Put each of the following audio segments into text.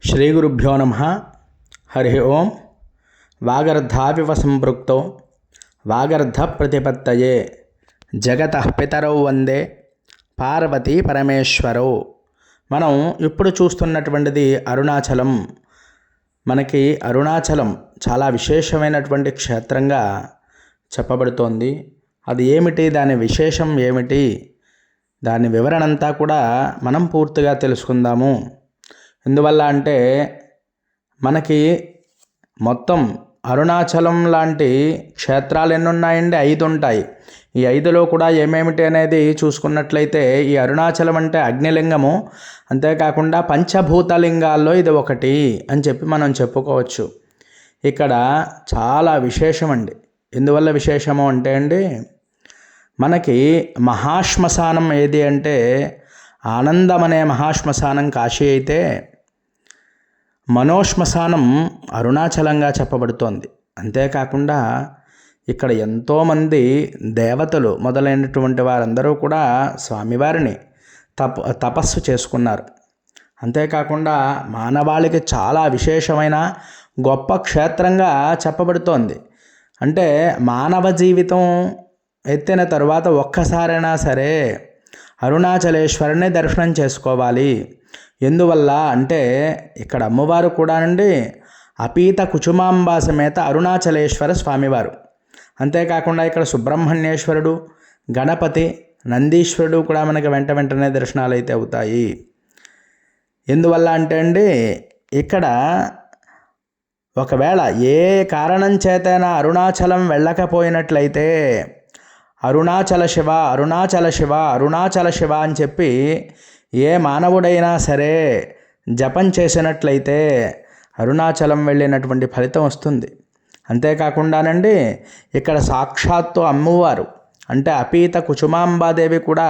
శ్రీగురుభ్యో నమః. హరి ఓం. వాగర్ధావివ సంపృక్తో వాగర్ధ ప్రతిపత్తయే జగతః పితరౌ వందే పార్వతీ పరమేశ్వరౌ. మనం ఇప్పుడు చూస్తున్నటువంటిది అరుణాచలం. మనకి అరుణాచలం చాలా విశేషమైనటువంటి క్షేత్రంగా చెప్పబడుతోంది. అది ఏమిటి, దాని విశేషం ఏమిటి, దాని వివరణ అంతా కూడా మనం పూర్తిగా తెలుసుకుందాము. ఎందువల్ల అంటే మనకి మొత్తం అరుణాచలం లాంటి క్షేత్రాలు ఎన్ని ఉన్నాయండి? 5 ఉంటాయి. ఈ 5లో కూడా ఏమేమిటి అనేది చూసుకున్నట్లయితే ఈ అరుణాచలం అంటే అగ్నిలింగము, అంతేకాకుండా పంచభూతలింగాల్లో ఇది ఒకటి అని చెప్పి మనం చెప్పుకోవచ్చు. ఇక్కడ చాలా విశేషమండి. ఎందువల్ల విశేషము అంటే అండి, మనకి మహాశ్మశానం ఏది అంటే ఆనందం అనే మహాశ్మశానం కాశీ అయితే, మనోశ్మశానం అరుణాచలంగా చెప్పబడుతోంది. అంతేకాకుండా ఇక్కడ ఎంతోమంది దేవతలు మొదలైనటువంటి వారందరూ కూడా స్వామివారిని తపస్సు చేసుకున్నారు. అంతేకాకుండా మానవాళికి చాలా విశేషమైన గొప్ప క్షేత్రంగా చెప్పబడుతోంది. అంటే మానవ జీవితం ఎత్తిన తరువాత ఒక్కసారైనా సరే అరుణాచలేశ్వరుని దర్శనం చేసుకోవాలి. ఎందువల్ల అంటే ఇక్కడ అమ్మవారు కూడానండి అపీత కుచుమాంబా సమేత అరుణాచలేశ్వర స్వామివారు. అంతేకాకుండా ఇక్కడ సుబ్రహ్మణ్యేశ్వరుడు, గణపతి, నందీశ్వరుడు కూడా మనకి వెంటనే దర్శనాలు అయితే అవుతాయి. ఎందువల్ల అంటే అండి, ఇక్కడ ఒకవేళ ఏ కారణం చేతైనా అరుణాచలం వెళ్ళకపోయినట్లయితే అరుణాచల శివ, అరుణాచల శివ, అరుణాచల శివ అని చెప్పి ఏ మానవుడైనా సరే జపం చేసినట్లయితే అరుణాచలం వెళ్ళినటువంటి ఫలితం వస్తుంది. అంతేకాకుండానండి ఇక్కడ సాక్షాత్తు అమ్మవారు అంటే అపీత కుచుమాంబాదేవి కూడా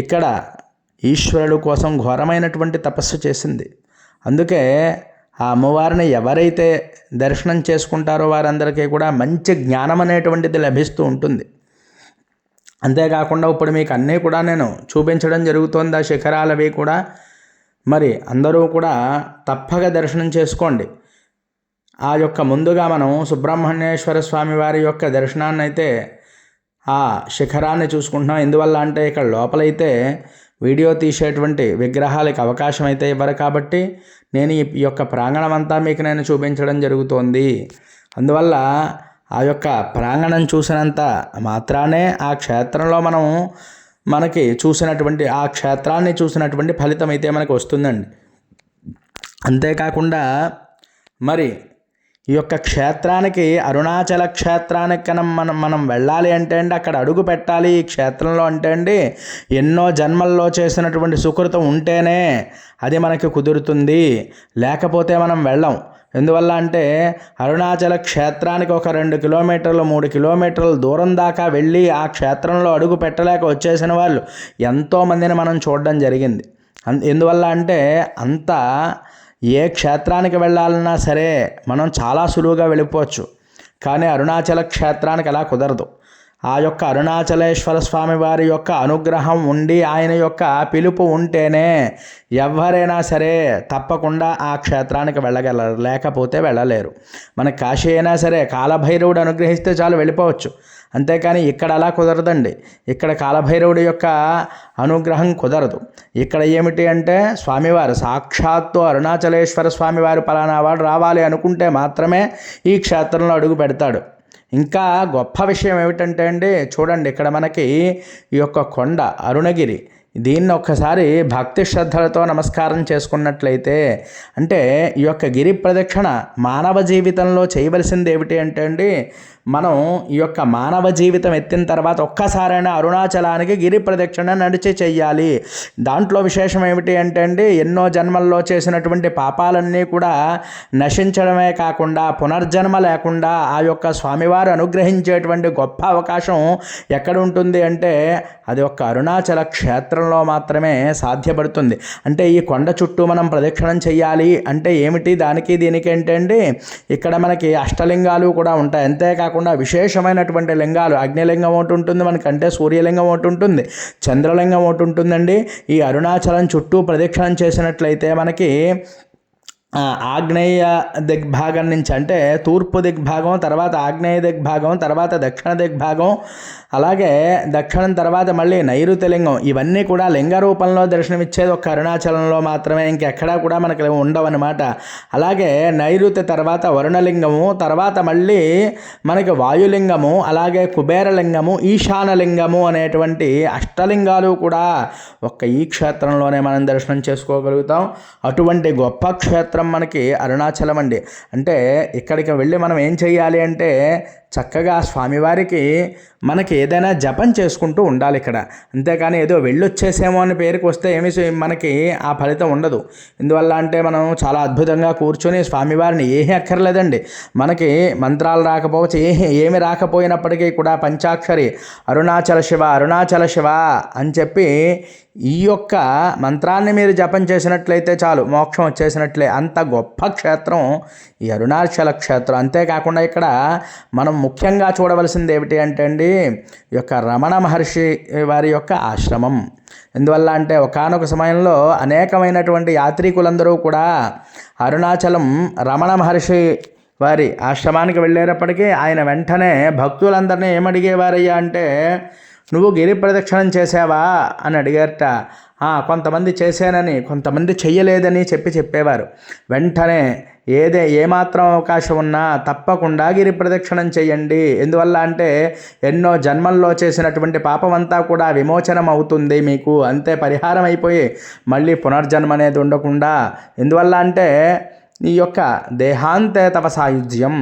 ఇక్కడ ఈశ్వరుడు కోసం ఘోరమైనటువంటి తపస్సు చేసింది. అందుకే ఆ అమ్మవారిని ఎవరైతే దర్శనం చేసుకుంటారో వారందరికీ కూడా మంచి జ్ఞానం అనేటువంటిది లభిస్తూ ఉంటుంది. అంతేకాకుండా ఇప్పుడు మీకు అన్నీ కూడా నేను చూపించడం జరుగుతుంది. ఆ శిఖరాలవి కూడా మరి అందరూ కూడా తప్పక దర్శనం చేసుకోండి. ఆ యొక్క ముందుగా మనం సుబ్రహ్మణ్యేశ్వర స్వామి వారి యొక్క దర్శనాన్ని అయితే ఆ శిఖరాన్ని చూసుకుంటున్నాం. ఎందువల్ల అంటే ఇక్కడ లోపలైతే వీడియో తీసేటువంటి విగ్రహాలకు అవకాశం అయితే ఇవ్వరు కాబట్టి నేను ఈ యొక్క ప్రాంగణం అంతా మీకు నేను చూపించడం జరుగుతోంది. అందువల్ల ఆ యొక్క ప్రాంగణం చూసినంత మాత్రానే ఆ క్షేత్రంలో మనకి చూసినటువంటి ఆ క్షేత్రాన్ని చూసినటువంటి ఫలితం అయితే మనకు వస్తుందండి. అంతేకాకుండా మరి ఈ యొక్క క్షేత్రానికి అరుణాచల క్షేత్రానికి కన్నా మనం వెళ్ళాలి అంటే అండి, అక్కడ అడుగు పెట్టాలి ఈ క్షేత్రంలో అంటే అండి, ఎన్నో జన్మల్లో చేసినటువంటి సుకృతం ఉంటేనే అది మనకి కుదురుతుంది. లేకపోతే మనం వెళ్ళం. ఎందువల్ల అంటే అరుణాచల క్షేత్రానికి ఒక 2 కిలోమీటర్లు 3 కిలోమీటర్ల దూరం దాకా వెళ్ళి ఆ క్షేత్రంలో అడుగు పెట్టలేక వచ్చేసిన వాళ్ళు ఎంతోమందిని మనం చూడడం జరిగింది. ఎందువల్ల అంటే అంత ఏ క్షేత్రానికి వెళ్ళాలన్నా సరే మనం చాలా సులువుగా వెళ్ళిపోవచ్చు. కానీ అరుణాచల క్షేత్రానికి అలా కుదరదు. ఆ యొక్క అరుణాచలేశ్వర స్వామి వారి యొక్క అనుగ్రహం ఉండి ఆయన యొక్క పిలుపు ఉంటేనే ఎవరైనా సరే తప్పకుండా ఆ క్షేత్రానికి వెళ్ళగలరు, లేకపోతే వెళ్ళలేరు. మన కాశీ అయినా సరే కాలభైరవుడు అనుగ్రహిస్తే చాలు వెళ్ళిపోవచ్చు. అంతేకాని ఇక్కడ అలా కుదరదండి. ఇక్కడ కాలభైరవుడి యొక్క అనుగ్రహం కుదరదు. ఇక్కడ ఏమిటి అంటే స్వామివారు సాక్షాత్తు అరుణాచలేశ్వర స్వామివారు పలానా వాడు రావాలి అనుకుంటే మాత్రమే ఈ క్షేత్రంలో అడుగు పెడతాడు. ఇంకా గొప్ప విషయం ఏమిటంటే అండి, చూడండి ఇక్కడ మనకి ఈ యొక్క కొండ అరుణగిరి, దీన్ని ఒక్కసారి భక్తి శ్రద్ధలతో నమస్కారం చేసుకున్నట్లయితే అంటే ఈ యొక్క గిరి ప్రదక్షిణ మానవ జీవితంలో చేయవలసింది ఏమిటి అంటే అండి, మనం ఈ యొక్క మానవ జీవితం ఎత్తిన తర్వాత ఒక్కసారైనా అరుణాచలానికి గిరి ప్రదక్షిణ నడిచి చెయ్యాలి. దాంట్లో విశేషం ఏమిటి అంటే అండి, ఎన్నో జన్మల్లో చేసినటువంటి పాపాలన్నీ కూడా నశించడమే కాకుండా పునర్జన్మ లేకుండా ఆ యొక్క స్వామివారు అనుగ్రహించేటువంటి గొప్ప అవకాశం ఎక్కడ ఉంటుంది అంటే అది ఒక్క అరుణాచల క్షేత్రం క్షేత్రంలో మాత్రమే సాధ్యపడుతుంది. అంటే ఈ కొండ చుట్టూ మనం ప్రదక్షిణం చేయాలి అంటే ఏమిటి, దానికి దీనికి ఏంటంటే ఇక్కడ మనకి అష్టలింగాలు కూడా ఉంటాయి. అంతేకాకుండా విశేషమైనటువంటి లింగాలు, అగ్నిలింగం ఒకటి ఉంటుంది మనకంటే, సూర్యలింగం ఒకటి ఉంటుంది, చంద్రలింగం ఒకటి ఉంటుందండి. ఈ అరుణాచలం చుట్టూ ప్రదక్షిణం చేసినట్లయితే మనకి ఆగ్నేయ దిగ్భాగం నుంచి అంటే తూర్పు దిగ్భాగం, తర్వాత ఆగ్నేయ దిగ్భాగం, తర్వాత దక్షిణ దిగ్భాగం, అలాగే దక్షిణం తర్వాత మళ్ళీ నైరుతి లింగం, ఇవన్నీ కూడా లింగ రూపంలో దర్శనమిచ్చేది ఒక అరుణాచలంలో మాత్రమే, ఇంకెక్కడా కూడా మనకి ఉండవన్నమాట. అలాగే నైరుతి తర్వాత వరుణలింగము, తర్వాత మళ్ళీ మనకి వాయులింగము, అలాగే కుబేరలింగము, ఈశానలింగము అనేటువంటి అష్టలింగాలు కూడా ఒక్క ఈ క్షేత్రంలోనే మనం దర్శనం చేసుకోగలుగుతాం. అటువంటి గొప్ప క్షేత్రం మనకి అరుణాచలం అండి. అంటే ఇక్కడికి వెళ్ళి మనం ఏం చేయాలి అంటే చక్కగా స్వామివారికి మనకి ఏదైనా జపం చేసుకుంటూ ఉండాలి ఇక్కడ. అంతేకాని ఏదో వెళ్ళొచ్చేసేమో అని పేరుకి వస్తే మనకి ఆ ఫలితం ఉండదు. ఎందువల్ల అంటే మనం చాలా అద్భుతంగా కూర్చొని స్వామివారిని ఏమీ అక్కర్లేదండి, మనకి మంత్రాలు రాకపోవచ్చు, ఏమి రాకపోయినప్పటికీ కూడా పంచాక్షరి అరుణాచల శివ అరుణాచల శివ అని చెప్పి ఈ యొక్క మంత్రాన్ని మీరు జపం చేసినట్లయితే చాలు, మోక్షం వచ్చేసినట్లే. అంత గొప్ప క్షేత్రం ఈ అరుణాచల క్షేత్రం. అంతేకాకుండా ఇక్కడ మనం ముఖ్యంగా చూడవలసింది ఏమిటి అంటే అండి, ఈ యొక్క రమణ మహర్షి వారి యొక్క ఆశ్రమం. ఎందువల్ల అంటే ఒకానొక సమయంలో అనేకమైనటువంటి యాత్రికులందరూ కూడా అరుణాచలం రమణ మహర్షి వారి ఆశ్రమానికి వెళ్ళేటప్పటికీ ఆయన వెంటనే భక్తులందరినీ ఏమడిగేవారయ్యా అంటే, నువ్వు గిరి ప్రదక్షిణం చేసావా అని అడిగారట. కొంతమంది చేశానని, కొంతమంది చెయ్యలేదని చెప్పేవారు. వెంటనే ఏమాత్రం అవకాశం ఉన్నా తప్పకుండా గిరి ప్రదక్షిణం చేయండి. ఎందువల్ల అంటే ఎన్నో జన్మల్లో చేసినటువంటి పాపం అంతా కూడా విమోచనం అవుతుంది మీకు, అంతే పరిహారం అయిపోయి మళ్ళీ పునర్జన్మ అనేది ఉండకుండా. ఎందువల్ల అంటే ఈ యొక్క దేహాంతే తవ సాయుధ్యం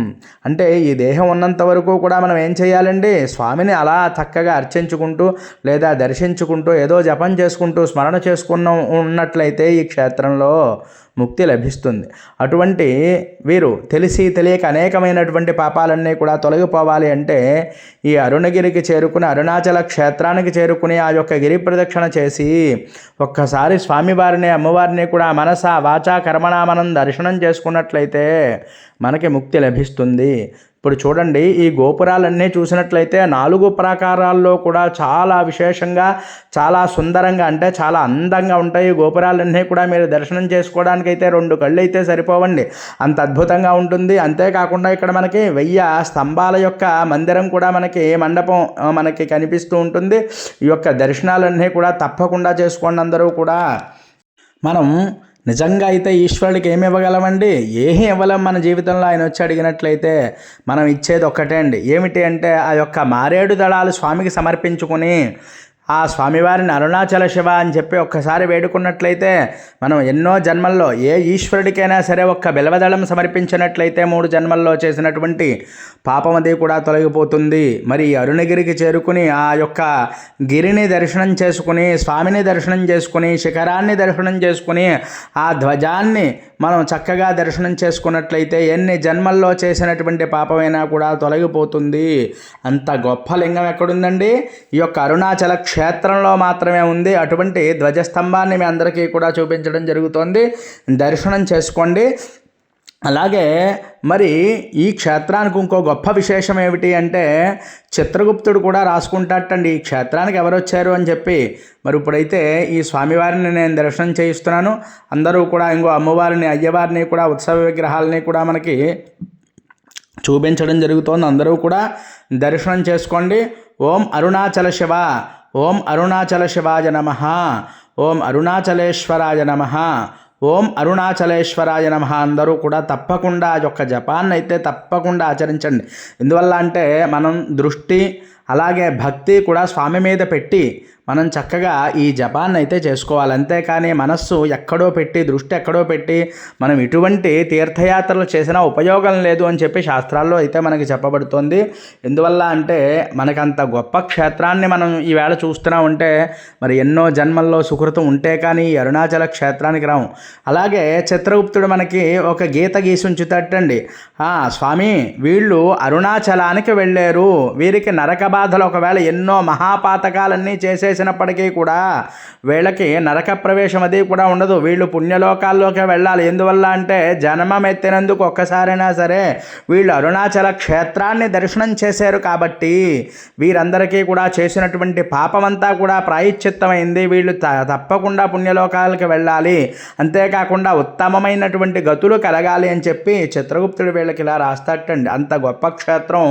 అంటే ఈ దేహం ఉన్నంత వరకు కూడా మనం ఏం చేయాలండి, స్వామిని అలా చక్కగా అర్చించుకుంటూ లేదా దర్శించుకుంటూ ఏదో జపం చేసుకుంటూ స్మరణ ఉన్నట్లయితే ఈ క్షేత్రంలో ముక్తి లభిస్తుంది. అటువంటి వీరు తెలిసి తెలియక అనేకమైనటువంటి పాపాలన్నీ కూడా తొలగిపోవాలి అంటే ఈ అరుణగిరికి చేరుకుని అరుణాచల క్షేత్రానికి చేరుకుని ఆ యొక్క గిరి ప్రదక్షిణ చేసి ఒక్కసారి స్వామివారిని అమ్మవారిని కూడా మనస వాచా కర్మణా మనం దర్శనం చేసుకున్నట్లయితే మనకి ముక్తి లభిస్తుంది. ఇప్పుడు చూడండి, ఈ గోపురాలన్నీ చూసినట్లయితే 4 ప్రాకారాల్లో కూడా చాలా విశేషంగా, చాలా సుందరంగా, అంటే చాలా అందంగా ఉంటాయి. ఈ గోపురాలన్నీ కూడా మీరు దర్శనం చేసుకోవడానికి అయితే 2 కళ్ళు అయితే సరిపోవండి, అంత అద్భుతంగా ఉంటుంది. అంతేకాకుండా ఇక్కడ మనకి 1000 స్తంభాల యొక్క మందిరం కూడా మనకి మండపం మనకి కనిపిస్తూ ఉంటుంది. ఈ యొక్క దర్శనాలన్నీ కూడా తప్పకుండా చేసుకోండి అందరూ కూడా. మనం నిజంగా అయితే ఈశ్వరుడికి ఏమి ఇవ్వగలమండి, ఏమీ ఇవ్వలేం. మన జీవితంలో ఆయన వచ్చి అడిగినట్లయితే మనం ఇచ్చేది ఒక్కటే అండి. ఏమిటి అంటే ఆ యొక్క మారేడు దళాలు స్వామికి సమర్పించుకొని ఆ స్వామివారిని అరుణాచల శివ అని చెప్పి ఒక్కసారి వేడుకున్నట్లయితే మనం ఎన్నో జన్మల్లో ఏ ఈశ్వరుడికైనా సరే ఒక్క బిల్వదళం సమర్పించినట్లయితే 3 జన్మల్లో చేసినటువంటి పాపం అది కూడా తొలగిపోతుంది. మరి అరుణగిరికి చేరుకుని ఆ యొక్క గిరిని దర్శనం చేసుకుని, స్వామిని దర్శనం చేసుకుని, శిఖరాన్ని దర్శనం చేసుకుని, ఆ ధ్వజాన్ని మనం చక్కగా దర్శనం చేసుకున్నట్లయితే ఎన్ని జన్మల్లో చేసినటువంటి పాపమైనా కూడా తొలగిపోతుంది. అంత గొప్ప లింగం ఎక్కడుందండి, ఈ యొక్క అరుణాచల క్షేత్రంలో మాత్రమే ఉంది. అటువంటి ధ్వజస్తంభాన్ని మీ అందరికీ కూడా చూపించడం జరుగుతోంది, దర్శనం చేసుకోండి. అలాగే మరి ఈ క్షేత్రానికి ఇంకో గొప్ప విశేషం ఏమిటి అంటే చిత్రగుప్తుడు కూడా రాసుకుంటాటండి ఈ క్షేత్రానికి ఎవరు వచ్చారు అని చెప్పి. మరి ఇప్పుడైతే ఈ స్వామివారిని నేను దర్శనం చేయిస్తున్నాను. అందరూ కూడా ఇంకో అమ్మవారిని, అయ్యవారిని కూడా, ఉత్సవ విగ్రహాలని కూడా మనకి చూపించడం జరుగుతోంది. అందరూ కూడా దర్శనం చేసుకోండి. ఓం అరుణాచల శివ, ఓం అరుణాచల శివాయ నమః, ఓం అరుణాచలేశ్వరాయ నమః, ఓం అరుణాచలేశ్వరాయ నమః. అందరూ కూడా తప్పకుండా ఆ యొక్క జపాన్ని అయితే తప్పకుండా ఆచరించండి. ఎందువల్ల అంటే మనం దృష్టి అలాగే భక్తి కూడా స్వామి మీద పెట్టి మనం చక్కగా ఈ జపాన్ని అయితే చేసుకోవాలి. అంతేకాని మనస్సు ఎక్కడో పెట్టి, దృష్టి ఎక్కడో పెట్టి మనం ఇటువంటి తీర్థయాత్రలు చేసినా ఉపయోగం లేదు అని చెప్పి శాస్త్రాల్లో అయితే మనకి చెప్పబడుతోంది. ఎందువల్ల అంటే మనకంత గొప్ప క్షేత్రాన్ని మనం ఈవేళ చూస్తూనే ఉంటే మరి ఎన్నో జన్మల్లో సుకృతం ఉంటే కానీ ఈ అరుణాచల క్షేత్రానికి రాము. అలాగే చిత్రగుప్తుడు మనకి ఒక గీత గీసి ఉంచుతట్టండి. స్వామి వీళ్ళు అరుణాచలానికి వెళ్ళారు, వీరికి నరక బాధలు ఒకవేళ ఎన్నో మహాపాతకాలన్నీ చేసేసినప్పటికీ కూడా వీళ్ళకి నరక ప్రవేశం అది కూడా ఉండదు. వీళ్ళు పుణ్యలోకాల్లోకి వెళ్ళాలి. ఎందువల్ల అంటే జన్మం ఎత్తినందుకు ఒక్కసారైనా సరే వీళ్ళు అరుణాచల క్షేత్రాన్ని దర్శనం చేశారు కాబట్టి వీరందరికీ కూడా చేసినటువంటి పాపమంతా కూడా ప్రాయశ్చిత్తమైంది. వీళ్ళు తప్పకుండా పుణ్యలోకాలకు వెళ్ళాలి, అంతేకాకుండా ఉత్తమమైనటువంటి గతులు కలగాలి అని చెప్పి చిత్రగుప్తుడు వీళ్ళకి ఇలా రాస్తాటండి. అంత గొప్ప క్షేత్రం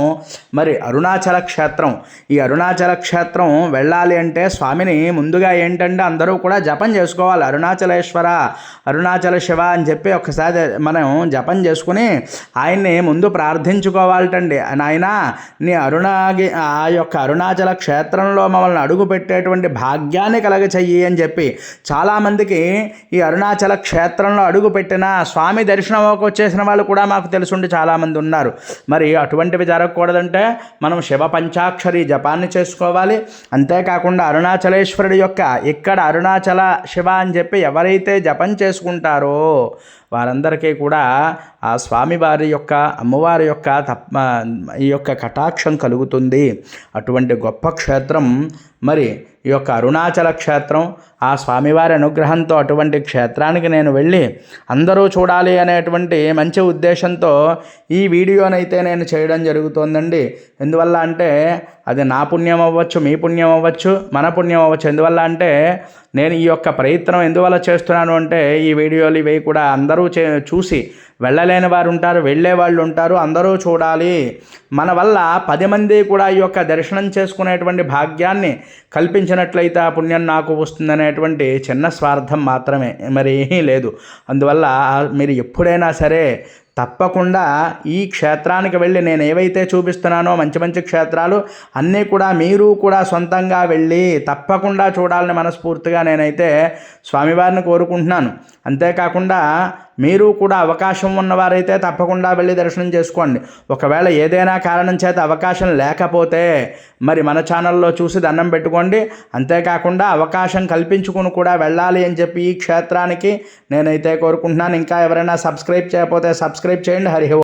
మరి అరుణాచల క్షేత్రం. ఈ అరుణాచల క్షేత్రం వెళ్ళాలి అంటే స్వామిని ముందుగా ఏంటంటే అందరూ కూడా జపం చేసుకోవాలి. అరుణాచలేశ్వర, అరుణాచల శివ అని చెప్పి ఒకసారి మనం జపం చేసుకుని ఆయన్ని ముందు ప్రార్థించుకోవాలటండి. నాయన నీ ఆ యొక్క అరుణాచల క్షేత్రంలో మమ్మల్ని అడుగు పెట్టేటువంటి భాగ్యాన్ని కలగచెయ్యి అని చెప్పి చాలామందికి ఈ అరుణాచల క్షేత్రంలో అడుగు పెట్టిన స్వామి దర్శనంలోకి వచ్చేసిన వాళ్ళు కూడా మాకు తెలుసుండి చాలామంది ఉన్నారు. మరి అటువంటివి జరగకూడదంటే మనం శివ పంచాక్షరి జపాన్ని చేసుకోవాలి. అంతేకాకుండా అరుణాచలేశ్వరుడి యొక్క ఇక్కడ అరుణాచల శివ అని చెప్పి ఎవరైతే జపం చేసుకుంటారో వారందరికీ కూడా ఆ స్వామివారి యొక్క అమ్మవారి యొక్క ఈ యొక్క కటాక్షం కలుగుతుంది. అటువంటి గొప్ప క్షేత్రం మరి ఈ యొక్క అరుణాచల క్షేత్రం. ఆ స్వామివారి అనుగ్రహంతో అటువంటి క్షేత్రానికి నేను వెళ్ళి అందరూ చూడాలి అనేటువంటి మంచి ఉద్దేశంతో ఈ వీడియోనైతే నేను చేయడం జరుగుతోందండి. ఎందువల్ల అంటే అది నా పుణ్యం అవ్వచ్చు, మీ పుణ్యం అవ్వచ్చు, మన పుణ్యం అవ్వచ్చు. ఎందువల్ల అంటే నేను ఈ యొక్క ప్రయత్నం ఎందువల్ల చేస్తున్నాను అంటే ఈ వీడియోలు ఇవి కూడా అందరూ చూసి వెళ్ళలేని వారు ఉంటారు, వెళ్ళే వాళ్ళు ఉంటారు, అందరూ చూడాలి. మన వల్ల 10 మంది కూడా ఈ యొక్క దర్శనం చేసుకునేటువంటి భాగ్యాన్ని కల్పించినట్లయితే ఆ పుణ్యం నాకు వస్తుందనేటువంటి చిన్న స్వార్థం మాత్రమే, మరి ఏమీ లేదు. అందువల్ల మీరు ఎప్పుడైనా సరే తప్పకుండా ఈ క్షేత్రానికి వెళ్ళి నేను ఏవైతే చూపిస్తున్నానో మంచి మంచి క్షేత్రాలు అన్నీ కూడా మీరు కూడా సొంతంగా వెళ్ళి తప్పకుండా చూడాలని మనస్ఫూర్తిగా నేనైతే స్వామివారిని కోరుకుంటున్నాను. అంతేకాకుండా మీరు కూడా అవకాశం ఉన్నవారైతే తప్పకుండా వెళ్ళి దర్శనం చేసుకోండి. ఒకవేళ ఏదైనా కారణం చేత అవకాశం లేకపోతే మరి మన ఛానల్లో చూసి దండం పెట్టుకోండి. అంతేకాకుండా అవకాశం కల్పించుకుని కూడా వెళ్ళాలి అని చెప్పి ఈ క్షేత్రానికి నేనైతే కోరుకుంటున్నాను. ఇంకా ఎవరైనా సబ్స్క్రైబ్ చేయకపోతే సబ్స్క్రైబ్ చేయండి. హరి ఓం.